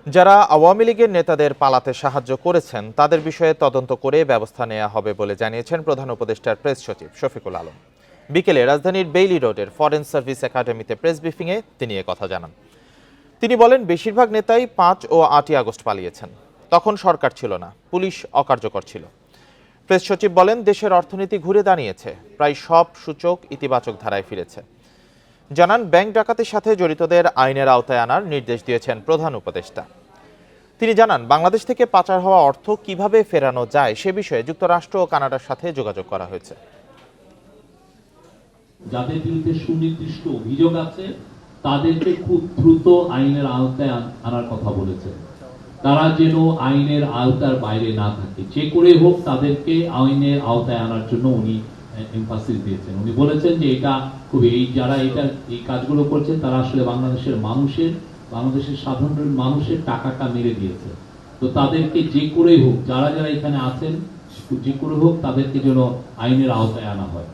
যারা আওয়ামী লীগের নেতাদের পালাতে সাহায্য করেছেন তাদের বিষয়ে তদন্ত করে ব্যবস্থা নেওয়া হবে বলে জানিয়েছেন প্রধান উপদেষ্টার প্রেস সচিব শফিকুল আলম। বিকেলে রাজধানীর বেইলি রোডের ফরেন সার্ভিস একাডেমিতে প্রেস ব্রিফিংয়ে তিনি কথা জানান। তিনি বলেন, বেশিরভাগ নেতাই 5 ও 8ই আগস্ট পালিয়েছেন। তখন সরকার ছিল না, পুলিশ অকার্যকর ছিল। প্রেস সচিব বলেন, দেশের অর্থনীতি ঘুরে দাঁড়িয়েছে, প্রায় সব সূচক ইতিবাচক ধারায় ফিরেছে। জানান, ব্যাংক ডাকাতির সাথে জড়িতদের আইনের আওতায় আনার নির্দেশ দিয়েছেন প্রধান উপদেষ্টা। তিনি জানান, বাংলাদেশ থেকে পাচার হওয়া অর্থ কিভাবে ফেরানো যায় সে বিষয়ে যুক্তরাষ্ট্র ও কানাডার সাথে যোগাযোগ করা হয়েছে। যাদের বিরুদ্ধে সুনির্দিষ্ট অভিযোগ আছে তাদেরকে খুব দ্রুত আইনের আওতায় আনার কথা বলেছে। তারা যেন আইনের আওতার বাইরে না থাকে, যে করে হোক তাদেরকে আইনের আওতায় আনার জন্য উনি এমফাসিস দিয়েছেন। উনি বলেছেন যে এটা খুব যারা এই কাজগুলো করছে তারা আসলে বাংলাদেশের সাধারণ মানুষের টাকাটা মেরে দিয়েছে। তো তাদেরকে যে করে হোক, যারা এখানে আছেন, যে করে হোক তাদেরকে যেন আইনের আওতায় আনা হয়।